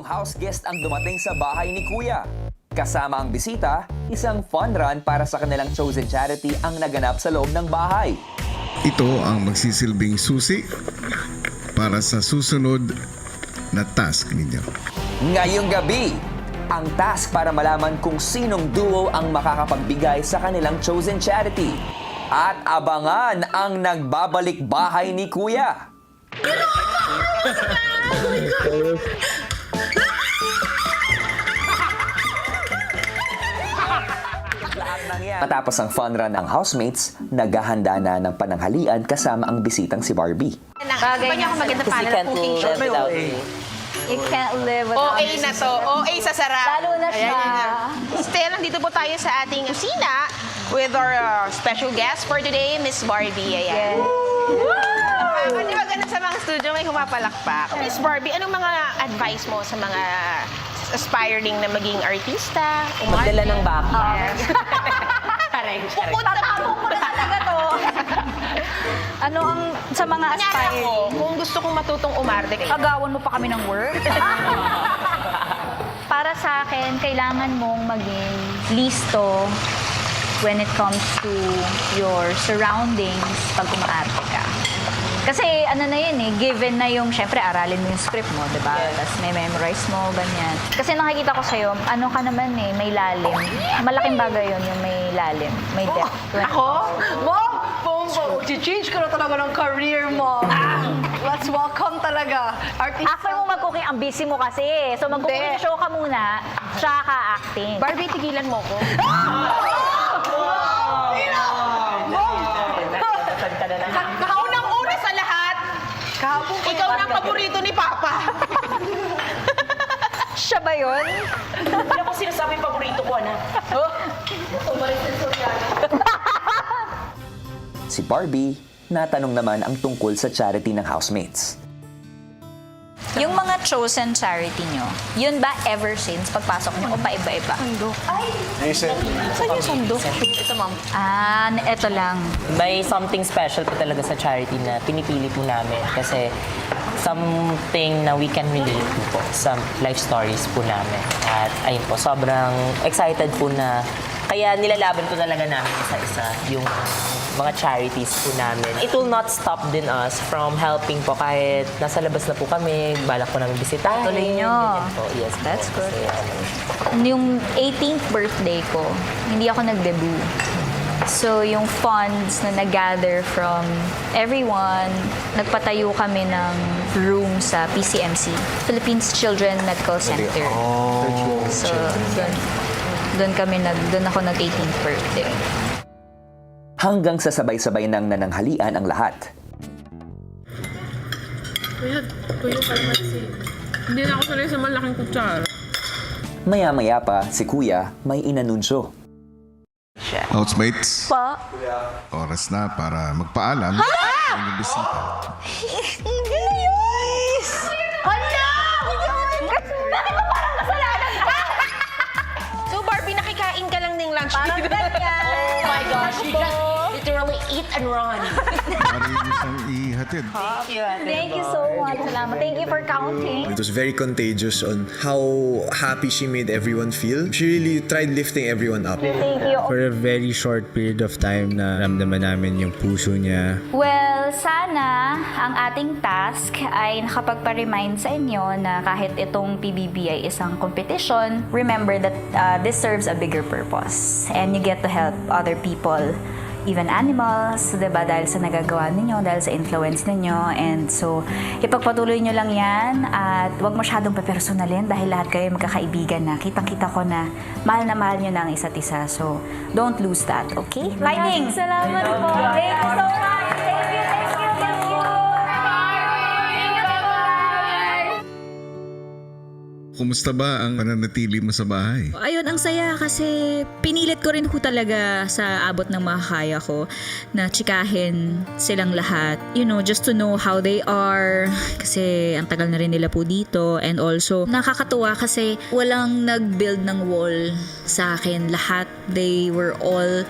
House guest ang dumating sa bahay ni Kuya. Kasama ang bisita, isang fun run para sa kanilang chosen charity ang naganap sa loob ng bahay. Ito ang magsisilbing susi para sa susunod na task ninyo. Ngayong gabi, ang task para malaman kung sinong duo ang makakapagbigay sa kanilang chosen charity. At abangan ang nagbabalik bahay ni Kuya. Matapos ang fun run ng housemates, naghahanda na ng pananghalian kasama ang bisitang si Barbie. Bagay niya ako maganda para ng cooking show. You can't live without OA na to. OA sa sarap. Lalo na siya. Still, nandito po tayo sa ating kusina with our special guest for today, Miss Barbie. Ayan. Di ba ganun sa mga studio may humapalakpak? Miss Barbie, anong mga advice mo sa mga aspiring na maging artista? Magdala ng baka. Tatapong ko na talaga to. Ano ang sa mga Kanya aspiring? ako, kung gusto kong matutong umarte, Agawan mo pa kami ng work? Para sa akin, kailangan mong maging listo when it comes to your surroundings pag umaarte ka. Kasi ano na yun eh, given na yung, syempre aralin mo yung script mo, di ba? Tapos may memorize mo, ganyan. Kasi nakikita ko sa'yo, ano ka naman eh, may lalim. Malaking bagay yun, yung may lalim, may depth. ako? Mom! Bombo! Change ka na talaga ng career mo. Let's welcome talaga. Artista. After mo mag-cooking, ang busy mo kasi eh. So mag-cooking show ka muna, tsaka ka acting. Barbie, tigilan mo ko. Kaunang-una sa lahat, Kahapon ko ikaw na ang paborito ni Papa. Siya ba yun? Hindi ako sinasabi paborito ko, anak. Si Barbie, natanong naman ang tungkol sa charity ng housemates. Yung mga chosen charity nyo, yun ba ever since pagpasok nyo o paiba-iba? Saan yung sando? Ito, ma'am. Ah, eto lang. May something special po talaga sa charity na pinipili po namin kasi something na we can relate po sa life stories po namin. At ayun po, sobrang excited po na kaya nilalaban po talaga namin isa-isa yung mga charities po namin. It will not stop din us from helping po kahit nasa labas na po kami, balak po namin bisitahin. Tuloy nyo. Ganyan po. Yes, That's po. good. Kasi, Yung 18th birthday ko, hindi ako nag-debut. So, yung funds na nag-gather from everyone, nagpatayo kami ng room sa PCMC, Philippines Children Medical Center. So, doon ako nag-18th birthday. Hanggang sa sabay-sabay ng nananghalian ang lahat. Kuya, tuyo kalmatsi. Hindi na ako sanay sa malaking kutsara. Maya-maya pa, si Kuya may inanunsyo. Housemates, Pa? oras na para magpaalam sa inyong bisita. So, Barbie, nakikain ka lang ng lunch. Parang ganyan. Oh my gosh, you just literally eat and run. Para yung isang ihatid. Thank you so much. Salamat. Thank you for counting. It was very contagious on how happy she made everyone feel. She really tried lifting everyone up. Thank you. For a very short period of time na ramdaman namin yung puso niya. Well, sana ang ating task ay nakapagpa-remind sa inyo na kahit itong PBB ay isang competition, remember that this serves a bigger purpose. And you get to help other people, even animals, diba? Dahil sa nagagawa ninyo, dahil sa influence ninyo. And so, ipagpatuloy nyo lang yan at huwag masyadong papersonalin dahil lahat kayo magkakaibigan na. Kitang-kita ko na mahal nyo na ang isa't isa. So, don't lose that, okay? Lightning! Salamat po! Thank you so much! Thank you, thank you, thank you! Kumusta ba ang pananatili mo sa bahay? Ayun, ang saya kasi pinilit ko rin ho talaga sa abot ng makakaya ko na tsikahin silang lahat. You know, just to know how they are. Kasi ang tagal na rin nila po dito. And also, nakakatuwa kasi walang nag-build ng wall sa akin. Lahat, they were all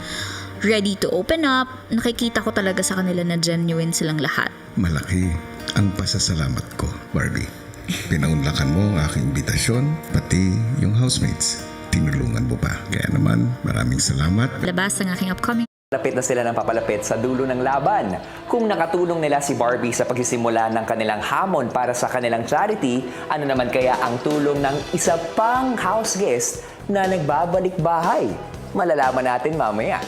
ready to open up. Nakikita ko talaga sa kanila na genuine silang lahat. Malaki ang pasasalamat ko, Barbie. Pinaunlakan mo ang aking imbitasyon, pati yung housemates. Tinulungan mo pa. Kaya naman, maraming salamat. Labas ang aking upcoming Lapit na sila ng papalapit sa dulo ng laban. Kung nakatulong nila si Barbie sa pagsisimula ng kanilang hamon para sa kanilang charity, ano naman kaya ang tulong ng isa pang house guest na nagbabalik bahay? Malalaman natin mamaya.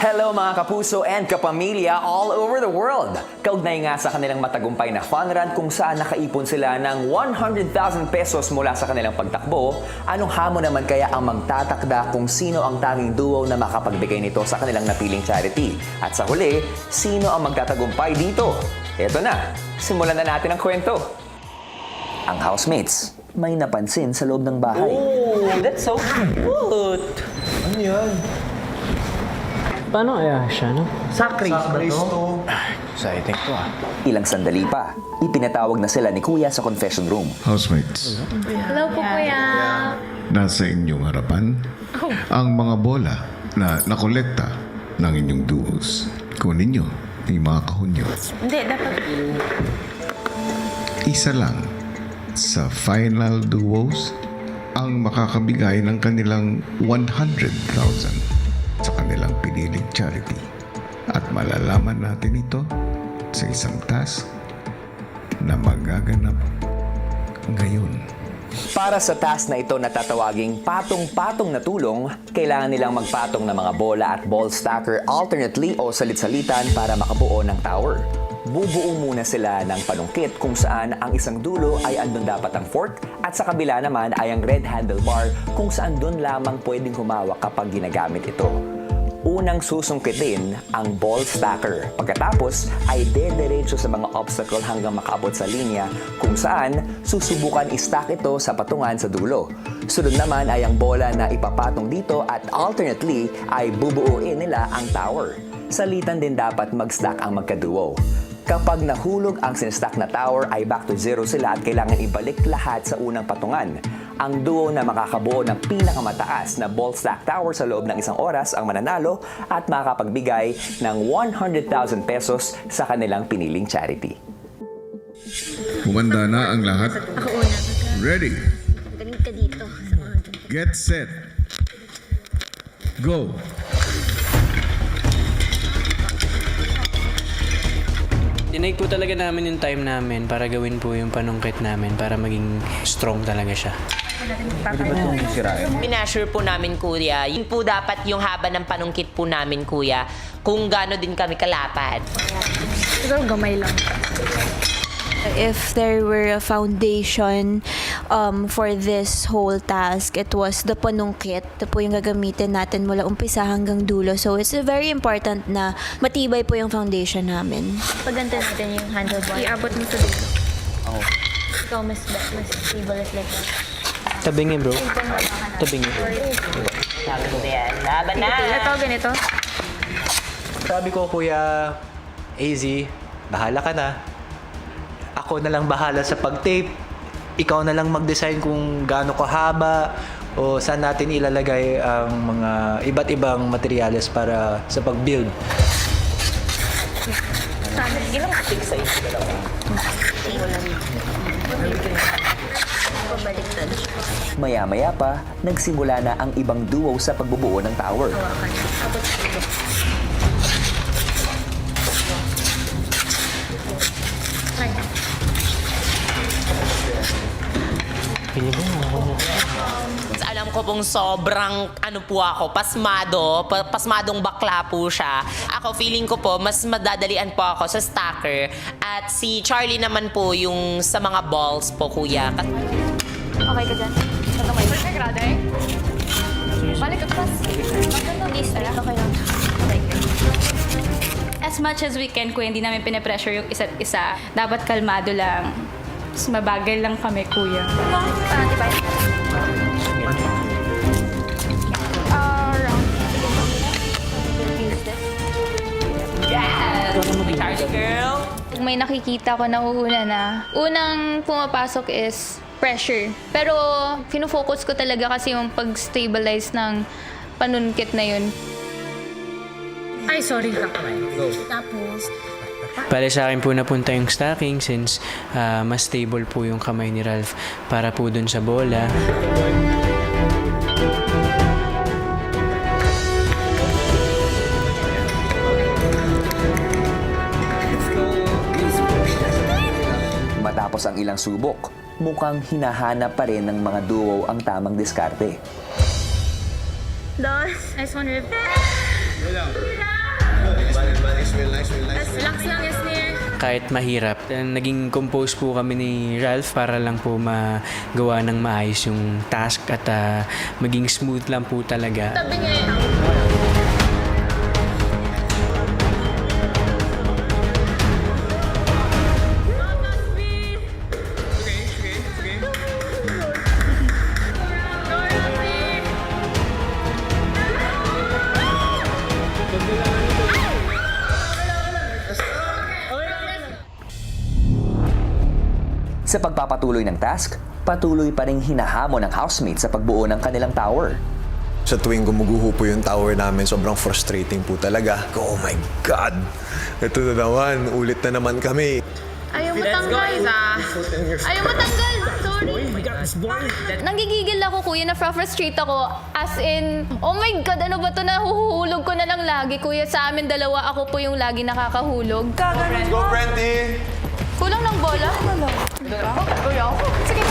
Hello mga kapuso and kapamilya all over the world! Kaugnay nga sa kanilang matagumpay na fun run kung saan nakaipon sila ng 100,000 pesos mula sa kanilang pagtakbo, anong hamon naman kaya ang magtatakda kung sino ang tanging duo na makapagbigay nito sa kanilang napiling charity? At sa huli, sino ang magtatagumpay dito? Eto na, simulan na natin ang kwento. Ang housemates may napansin sa loob ng bahay. Oh, that's so cute! Ano yan? Paano kaya siya, no? Sakris ba to? Exciting to ah. Ilang sandali pa, ipinatawag na sila ni Kuya sa confession room. Housemates, Hello po, kuya. nasa inyong harapan ang mga bola na nakolekta ng inyong duos. Kunin nyo yung mga kahon nyo. Hindi, dapat. Isa lang sa final duos ang makakabigay ng kanilang 100,000 sa kanilang piniling charity. At malalaman natin ito sa isang task na magaganap ngayon. Para sa task na ito na tatawaging patong-patong na tulong, kailangan nilang magpatong ng mga bola at ball stacker alternately o salit-salitan para makabuo ng tower. Bubuo muna sila ng panungkit kung saan ang isang dulo ay andun dapat ang fork at sa kabila naman ay ang red handlebar kung saan doon lamang pwedeng humawak kapag ginagamit ito. Unang susungkitin ang ball stacker. Pagkatapos ay dediretso sa mga obstacle hanggang makaabot sa linya kung saan susubukan i-stack ito sa patungan sa dulo. Sunod naman ay ang bola na ipapatong dito at alternately ay bubuuin nila ang tower. Salitan din dapat mag-stack ang magkaduo. Kapag nahulog ang sinstack na tower ay back to zero sila at kailangan ibalik lahat sa unang patungan. Ang duo na makakabuo ng pinakamataas na ball stack tower sa loob ng isang oras ang mananalo at makakapagbigay ng 100,000 pesos sa kanilang piniling charity. Humanda na ang lahat. Ready? Galing ka dito. Get set. Go. Tinake po talaga namin yung time namin para gawin po yung panungkit namin para maging strong talaga siya. Minasure po namin, kuya. Yun po dapat yung haba ng panungkit po namin, kuya. Kung gaano din kami kalapad. Siguro gamay lang. If there were a foundation for this whole task, it was the panungkit. Ito po yung gagamitin natin mula umpisa hanggang dulo. So it's very important na matibay po yung foundation namin. Pagganto natin yung handlebar. Iabot mo sa dito. Ikaw mas stable at like that. Tabingi, bro. Tabingi. Sabi ko yan, laban na! Ito, ganito. Sabi ko, Kuya AZ, bahala ka na. Ako na lang bahala sa pag-tape. Ikaw na lang mag-design kung gaano kahaba o saan natin ilalagay ang mga iba't ibang materyales para sa pag-build. Ilang stick sa inyo dalawa? Maya-maya pa, nagsimula na ang ibang duo sa pagbubuo ng tower. Alam ko pong sobrang pasmadong bakla po siya. Ako feeling ko po mas madadalian po ako sa stacker at si Charlie naman po yung sa mga balls po, kuya. Okay ka dyan? Balik ka, graday. Balik ka, pas. Okay lang. As much as we can, kung hindi namin pinapressure yung isa't isa, dapat kalmado lang. Mas mabagal lang kami, kuya. Yes! Charlie girl! May nakikita ko na unang pumapasok is pressure. Pero fino-focus ko talaga kasi yung pag-stabilize ng panunkit na yun. Ay, sorry ka. Tapos, Bale sa akin po napunta yung stacking since mas stable po yung kamay ni Ralph para po dun sa bola. Matapos ang ilang subok, mukhang hinahanap pa rin ng mga duo ang tamang diskarte. Nice one, Rip. Relax lang, Yasnir. Kahit mahirap, naging compose po kami ni Ralph para lang po magawa ng maayos yung task at maging smooth lang po talaga. Tabi niya yun. Sa pagpapatuloy ng task, patuloy pa rin hinahamon ng housemates sa pagbuo ng kanilang tower. Sa tuwing gumuguho po yung tower namin, sobrang frustrating po talaga. Oh my God! Ito na naman, ulit na naman kami. Ayaw matanggal. Ayaw matanggal. Sorry. Nanggigigil ako, kuya, na-frustrate ako. As in, oh my God, ano ba to? Nahuhulog ko na lang lagi, kuya. Sa amin dalawa, ako po yung lagi nakakahulog. Go, Brenty! Kulang ng bola? Sige.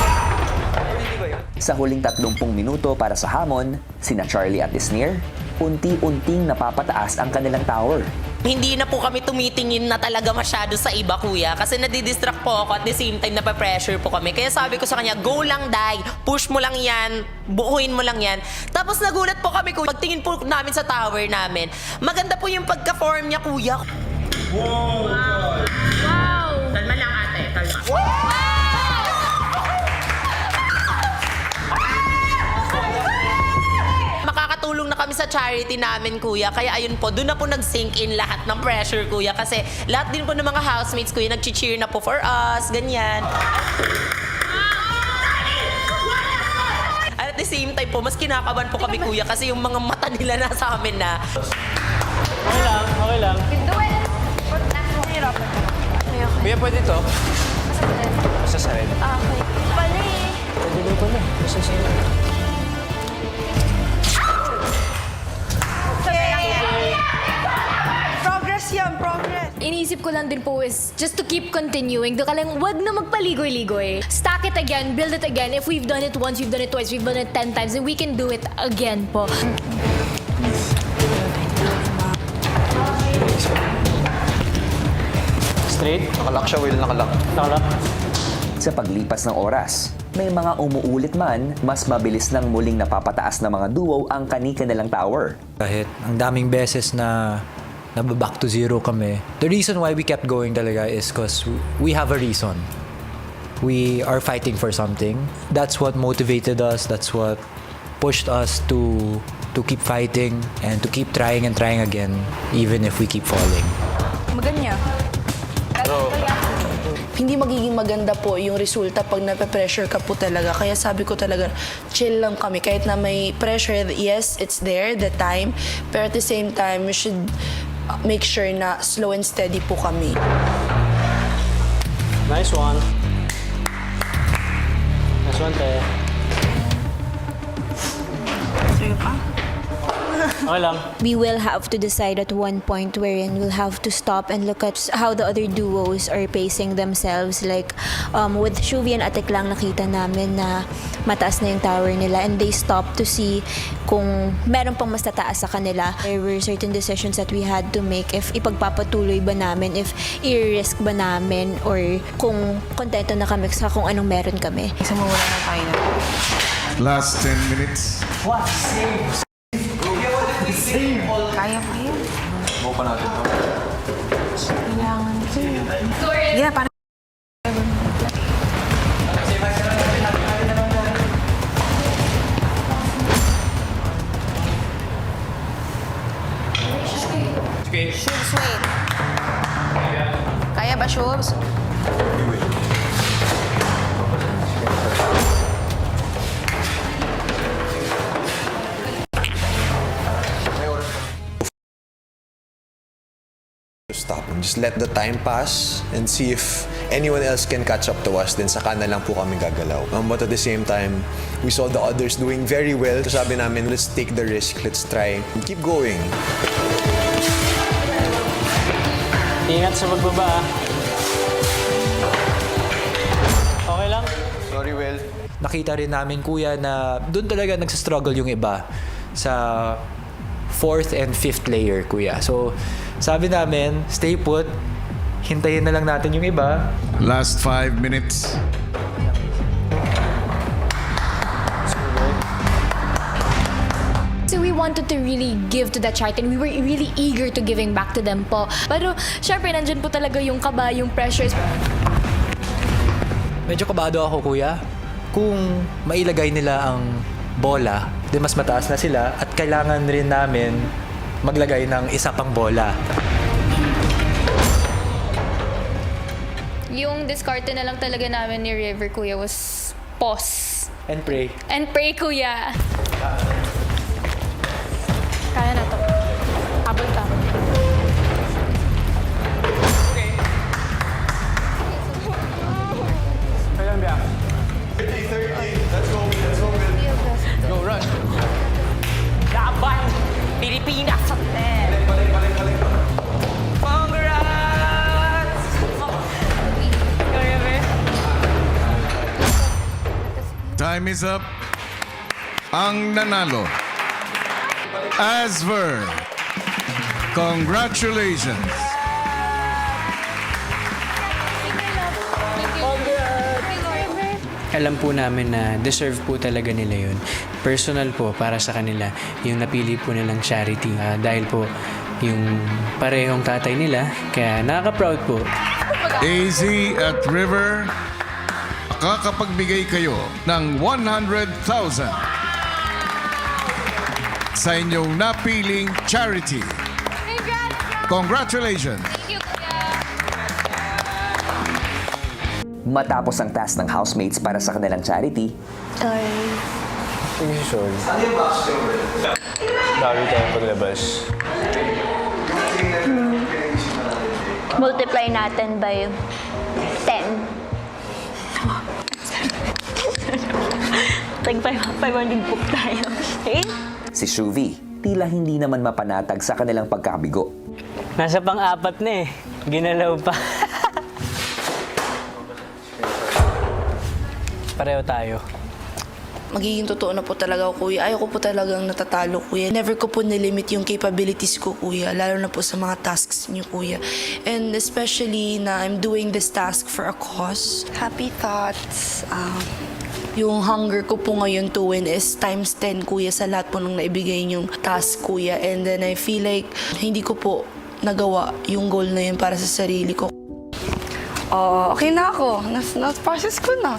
Sa huling 30 minuto para sa hamon, sina Charlie at Isnir, unti-unting napapataas ang kanilang tower. Hindi na po kami tumitingin na talaga masyado sa iba, kuya. Kasi nadidistract po ako at the same time napapressure po kami. Kaya sabi ko sa kanya, go lang, Day. Push mo lang yan. Buuin mo lang yan. Tapos nagulat po kami, kuya. Pagtingin po namin sa tower namin, maganda po yung pagka-form niya, kuya. Wow! Kalma lang, ate. Kalma. Makakatulong na kami sa charity namin, kuya. Kaya ayun po, doon na po nag-sink in lahat ng pressure, kuya. Kasi lahat din po ng mga housemates, kuya, nag-cheer na po for us, ganyan. At the same time po, mas kinakabahan po kami, kuya, kasi yung mga mata nila nasa amin na. Okay lang, okay lang. Kuya, pwede to? Basta sa red. Okay. Pali. Pwede ba pala? Basta sa red. Progress yan, progress. Inisip ko lang din po is just to keep continuing. Doon ka lang, wag na magpaligoy-ligoy. Stack it again, build it again. If we've done it once, we've done it twice, we've done it 10 times, then we can do it again po. Straight? Nakalock siya, Will. Nakalock. Nakalock. Sa paglipas ng oras, may mga umuulit man, mas mabilis nang muling napapataas ng mga duo ang kani-kanilang tower. Kahit ang daming beses na back to zero kami, the reason why we kept going talaga is because we have a reason. We are fighting for something. That's what motivated us. That's what pushed us to keep fighting and to keep trying and trying again, even if we keep falling. Maganda. Hindi magiging maganda po yung resulta pag nape-pressure ka po talaga. Kaya sabi ko talaga, chill lang kami. Kahit na may pressure, yes, it's there, the time. Pero at the same time, we should make sure na slow and steady po kami. Nice one. Nice one, te. Sige pa. Okay lang. We will have to decide at one point wherein we'll have to stop and look at how the other duos are pacing themselves. Like, with Shuvi and Atik lang nakita namin na mataas na yung tower nila and they stopped to see kung meron pang mas tataas sa kanila. There were certain decisions that we had to make if ipagpapatuloy ba namin, if i-risk ba namin, or kung kontento na kami sa kung anong meron kami. Isa mo wala na tayo na. Last 10 minutes. Kaya pa yun. Buka natin. Kailangan ko. Yeah, parang... Shubs, wait. Kaya ba, Shubs? Stop Just let the time pass and see if anyone else can catch up to us, then saka na lang po kami gagalaw. But at the same time, we saw the others doing very well. So sabi namin, let's take the risk, let's try, keep going. Ingat sa pagbaba. Okay lang? Sorry, Will. Nakita rin namin, kuya, na doon talaga nagsastruggle yung iba sa 4th and 5th layer, kuya. So, sabi namin, stay put, hintayin na lang natin yung iba. Last 5 minutes. So we wanted to really give to that charity and we were really eager to giving back to them po. Pero syempre nandyan po talaga yung kaba, yung pressures. Medyo kabado ako, kuya. Kung mailagay nila ang bola, di mas mataas na sila at kailangan rin namin maglagay ng isa pang bola. Yung diskarte na lang talaga namin ni River, kuya, was pause. And pray. And pray, kuya. Kaya na to. Habol ka. Laban! Pilipinas! Congrats! Time is up. Ang nanalo, Asver. Congratulations. Alam po namin na deserve po talaga nila yun. Personal po para sa kanila yung napili po nilang charity. Dahil po yung parehong tatay nila, kaya nakaka-proud po. AZ at River, kakapagbigay kayo ng 100,000 sa inyong napiling charity. Congratulations! Matapos ang task ng housemates para sa kanilang charity, Bago tayo paglabas. Multiply natin by 10. Like 500 book tayo. Okay? si Shuvi tila hindi naman mapanatag sa kanilang pagkabigo. Nasa pang-apat na eh. Ginalaw pa. Pareho tayo. Magiging totoo na po talaga ako, kuya. Ayaw ko po talagang natatalo, kuya. Never ko po nilimit yung capabilities ko, kuya. Lalo na po sa mga tasks niyo, kuya. And especially na I'm doing this task for a cause. Happy thoughts. Yung hunger ko po ngayon to win is times 10, kuya, sa lahat po nung naibigay yung task, kuya. And then I feel like hindi ko po nagawa yung goal na yun para sa sarili ko. Okay na ako. Na-process ko na.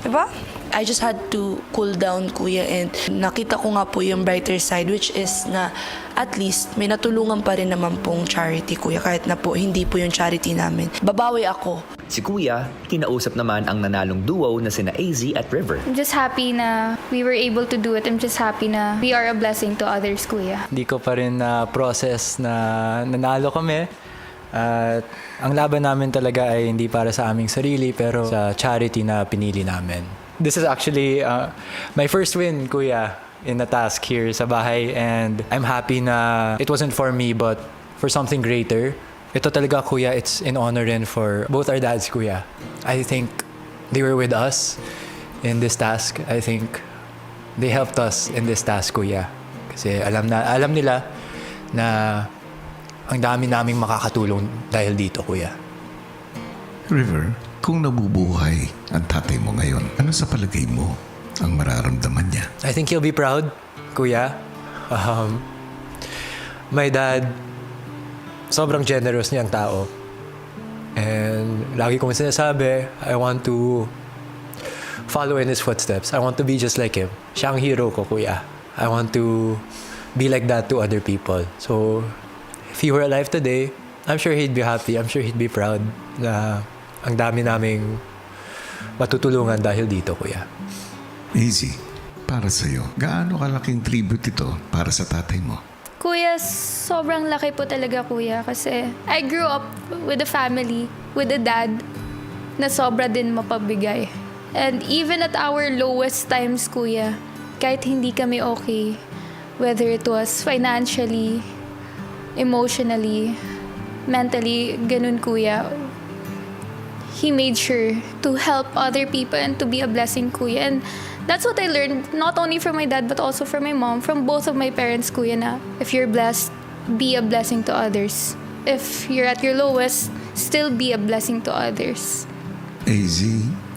Diba? I just had to cool down, kuya, and nakita ko nga po yung brighter side, which is na at least may natulungan pa rin naman pong charity, kuya, kahit na po hindi po yung charity namin. Babawi ako. Si Kuya, kinausap naman ang nanalong duo na sina AZ at River. I'm just happy na we were able to do it. I'm just happy na we are a blessing to others, kuya. Hindi ko pa rin na-process na nanalo kami. At ang laban namin talaga ay hindi para sa aming sarili, pero sa charity na pinili namin. This is actually my first win, kuya, in a task here sa bahay. And I'm happy na it wasn't for me, but for something greater. Ito talaga, kuya, it's in honor rin for both our dads, kuya. I think they were with us in this task. I think they helped us in this task, kuya. Kasi alam nila na ang dami naming makakatulong dahil dito, kuya. River, kung nabubuhay ang tatay mo ngayon, ano sa palagay mo ang mararamdaman niya? I think he'll be proud, kuya. My dad, sobrang generous niyang tao. And lagi kong sinasabi, I want to follow in his footsteps. I want to be just like him. Siya ang hero ko, kuya. I want to be like that to other people. So, if he were alive today, I'm sure he'd be happy. I'm sure he'd be proud na ang dami naming matutulungan dahil dito, kuya. Easy, para sa'yo, gaano kalaking tribute ito para sa tatay mo? Kuya, sobrang laki po talaga, Kuya. Kasi I grew up with a family, with a dad, na sobra din mapabigay. And even at our lowest times, Kuya, kahit hindi kami okay, whether it was financially, emotionally, mentally, ganun, Kuya, he made sure to help other people and to be a blessing, Kuya. And that's what I learned, not only from my dad, but also from my mom, from both of my parents, Kuya, na if you're blessed, be a blessing to others. If you're at your lowest, still be a blessing to others. AZ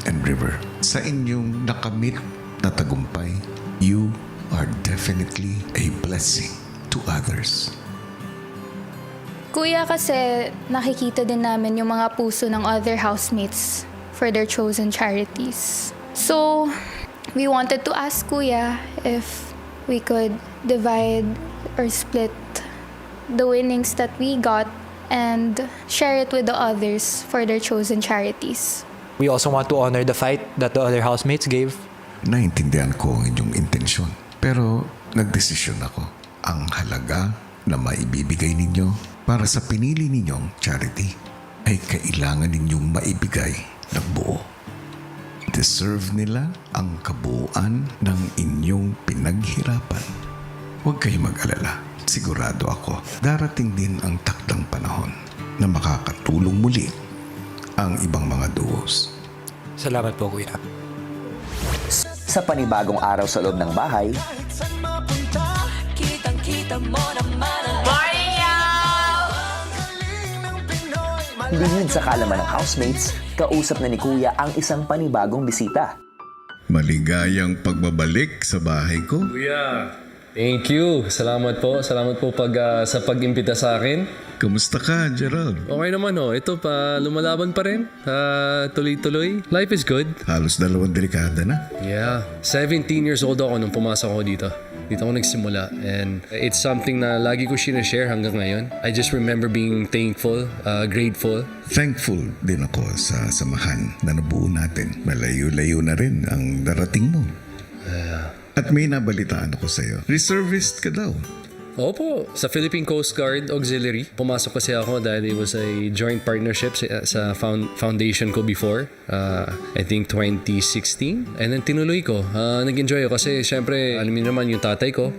and River, sa inyong nakamit na tagumpay, you are definitely a blessing to others. Kuya, kasi nakikita din namin yung mga puso ng other housemates for their chosen charities. So, we wanted to ask Kuya if we could divide or split the winnings that we got and share it with the others for their chosen charities. We also want to honor the fight that the other housemates gave. Naintindihan ko ang inyong intensyon. Pero nagdesisyon ako. Ang halaga na maibibigay ninyo para sa pinili ninyong charity ay kailangan ninyong maibigay ng buo. Deserve nila ang kabuuan ng inyong pinaghirapan. Huwag kayong mag-alala. Sigurado ako, darating din ang takdang panahon na makakatulong muli ang ibang mga duos. Salamat po, Kuya. Sa panibagong araw sa loob ng bahay, lingid sa kalaman ng housemates, kausap na ni Kuya ang isang panibagong bisita. Maligayang pagbabalik sa bahay ko. Kuya, thank you. Salamat po sa pag-imbita sa akin. Kamusta ka, Gerald? Okay naman ho. Ito pa, lumalaban pa rin. Tuloy-tuloy. Life is good. Halos 2 dekada na. Yeah. 17 years old ako nung pumasok ako dito. Dito ako nagsimula. And it's something na lagi ko sinashare hanggang ngayon. I just remember being thankful, grateful. Thankful din ako sa samahan na nabuo natin. Malayo-layo na rin ang darating mo. At may nabalitaan ako sa'yo. Reservist ka daw. Opo, sa Philippine Coast Guard Auxiliary. Pumasok kasi ako dahil it was a joint partnership sa foundation ko before. I think 2016. And then tinuloy ko. Nag-enjoy ako kasi syempre, alam niyo naman yung tatay ko,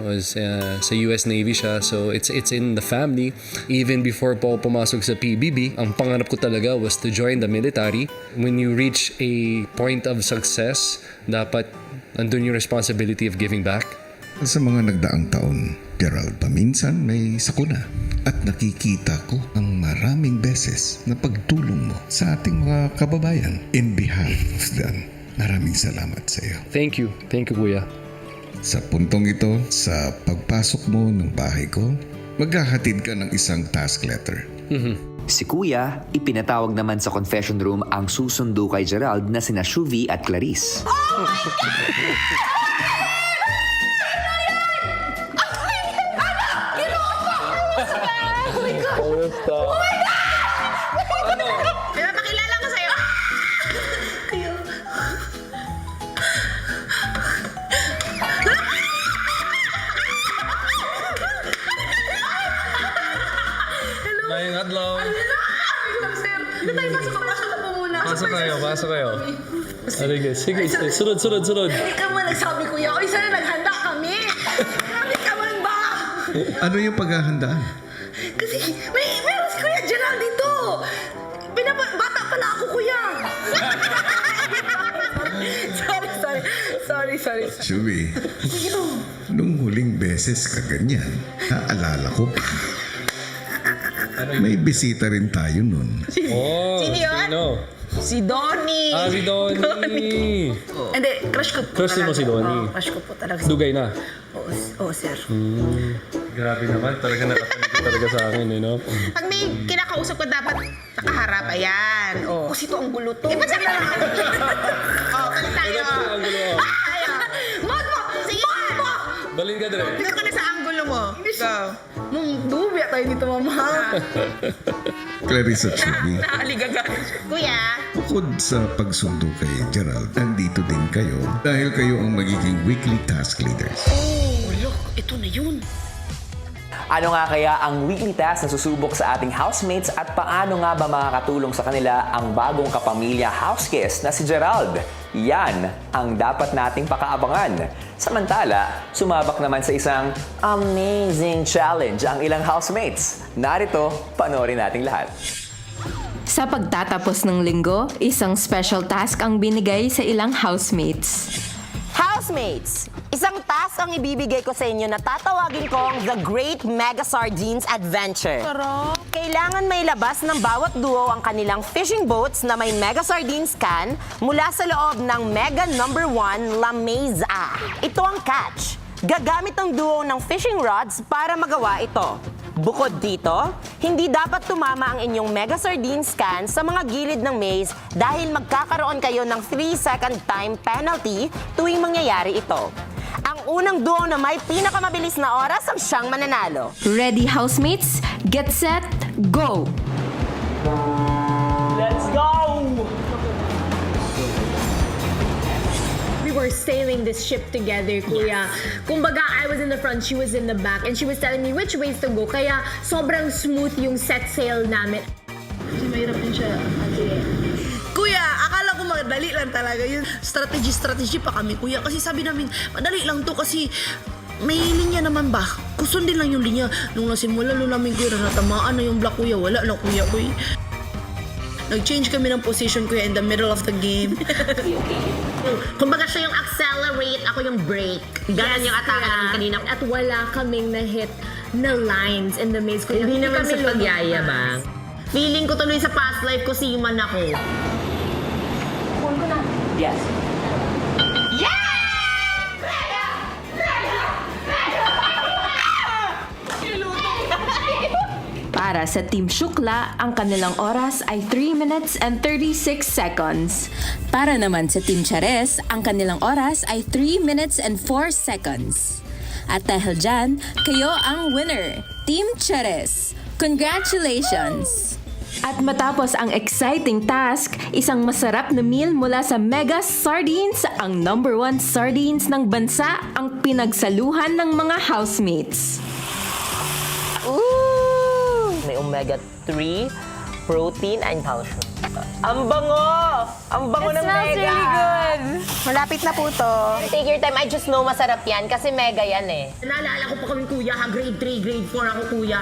was sa US Navy siya. So it's in the family. Even before po pumasok sa PBB, ang pangarap ko talaga was to join the military. When you reach a point of success, dapat andun yung responsibility of giving back. Sa mga nagdaang taon, Gerald, paminsan may sakuna at nakikita ko ang maraming beses na pagtulong mo sa ating mga kababayan. In behalf of them, maraming salamat sa iyo. Thank you, Kuya. Sa puntong ito, sa pagpasok mo ng bahay ko, maghahatid ka ng isang task letter. Si Kuya, ipinatawag naman sa confession room ang susundo kay Gerald na sina Shuvi at Clarice. Oh my God! Pinapakilala ko sa'yo. Mayang adlaw. Sir, pasok po muna. Pasok kayo. Sige, sunod. Ikaw man nagsabi, Kuya. Oy, sana naghanda kami. Grabe ka man ba? Ano yung paghahandaan? Kasi meron si Kuya Gerald dito. Bata pala ako, Kuya. Sorry. Shubi, nung huling beses ka ganyan, naalala ko pa. May bisita rin tayo nun. Oh, Sino yun? sino? Si Donnie. Si Donnie. Hindi, crush ko po Crush talaga. mo si Donnie? Oo, crush ko po talaga. Dugay na. Oo, sir. Grabe naman. Talaga nakapaligid talaga sa akin, Pag may kinakausap ko, dapat nakaharap. Ayan. Oh. Kasi ito ang gulo to. Ba't sabi na lang? Palit tayo. Mod mo! Sige, mod mo! Balin ka dire. Dito ka na sa anggulo mo. Go. Dubiya tayo dito, mama. Clarice at Shubi, Nakaligaga. Kuya. bukod sa pagsundo kay Gerald, andito din kayo dahil kayo ang magiging weekly task leaders. Oh, look. Ito na yun. Ano nga kaya ang weekly task na susubok sa ating housemates at paano nga ba makakatulong sa kanila ang bagong kapamilya house guest na si Gerald? Yan ang dapat nating pakaabangan. Samantala, sumabak naman sa isang amazing challenge ang ilang housemates. Narito, panoorin nating lahat. Sa pagtatapos ng linggo, isang special task ang binigay sa ilang housemates. Housemates, isang task ang ibibigay ko sa inyo na tatawagin kong The Great Mega Sardines Adventure. Kailangan may labas ng bawat duo ang kanilang fishing boats na may Mega Sardines can mula sa loob ng Mega Number 1 La Mesa. Ito ang catch. Gagamit ang duo ng fishing rods para magawa ito. Bukod dito, hindi dapat tumama ang inyong Mega Sardines can sa mga gilid ng maze dahil magkakaroon kayo ng 3-second time penalty tuwing mangyayari ito. Ang unang duo na may pinakamabilis na oras ang siyang mananalo. Ready, housemates? Get set, go! Let's go! We were sailing this ship together, Kuya. Kumbaga, I was in the front, she was in the back, and she was telling me which ways to go. Kaya sobrang smooth yung set sail namin. Mahirap din siya. Kuya, akala ko madali lang talaga yun. Strategy pa kami, kuya. Kasi sabi namin, madali lang to kasi may linya naman ba? Kusundin lang yung linya. Nung nasimula, namin kuya, natamaan na yung black, kuya. Wala na, kuya, kuya. Nag-change kami ng position, kuya, in the middle of the game. Kumbaga siya yung accelerate, ako yung brake. Ganun yung atake namin kanina. At wala kaming na-hit na lines in the maze. Kuya, Hindi naman kami sa pagyayabang. Feeling ko tuloy sa past life ko seaman ako. Yes. Para sa Team Shukla, ang kanilang oras ay 3 minutes and 36 seconds. Para naman sa Team Chares, ang kanilang oras ay 3 minutes and 4 seconds. At dahil dyan, kayo ang winner, Team Chares. Congratulations! At matapos ang exciting task, isang masarap na meal mula sa Mega Sardines, ang number 1 sardines ng bansa, ang pinagsaluhan ng mga housemates. May omega-3, protein, and calcium. Ang bango! Ang bango ng Mega! Really good. Malapit na po to. Take your time. I just know masarap yan kasi mega yan eh. Naalala ko pa kami, kuya, grade 3, grade 4 ako, kuya.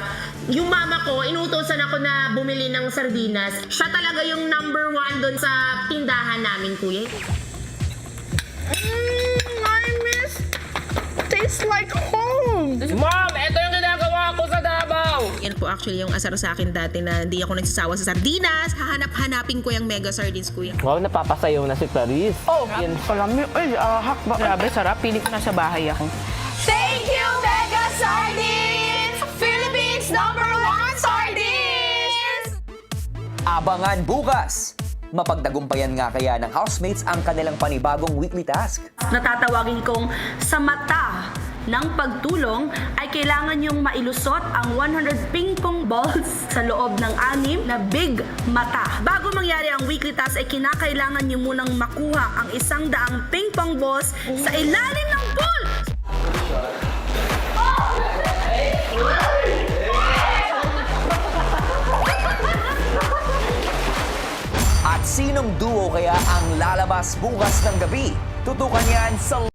Yung mama ko, inuutosan ako na bumili ng sardinas. Siya talaga yung number 1 doon sa tindahan namin, kuya. I miss. Tastes like home. Mom, ito yung ginagawa ko sa Davao! Yan po actually yung asar sa akin dati na hindi ako nagsasawa sa sardinas. Hahanap-hanapin ko yung Mega Sardines, kuya. Wow, napapasayaw na si Clarice. Oh, yan. Kalami. Ay, hakba. Grabe, sarap. Pilit na sa bahay ako. Thank you, Mega Sardines! Philippines number 1 sardines! Abangan bukas! Mapagtagumpayan nga kaya ng housemates ang kanilang panibagong weekly task. Natatawagin kong sa mata ng pagtulong ay kailangan yung mailusot ang 100 ping-pong balls sa loob ng 6 na big mata. Bago mangyari ang weekly task ay kinakailangan nyo munang makuha ang 100 ping-pong balls sa ilalim ng pool. At sinong duo kaya ang lalabas bukas ng gabi? Tutukan yan sa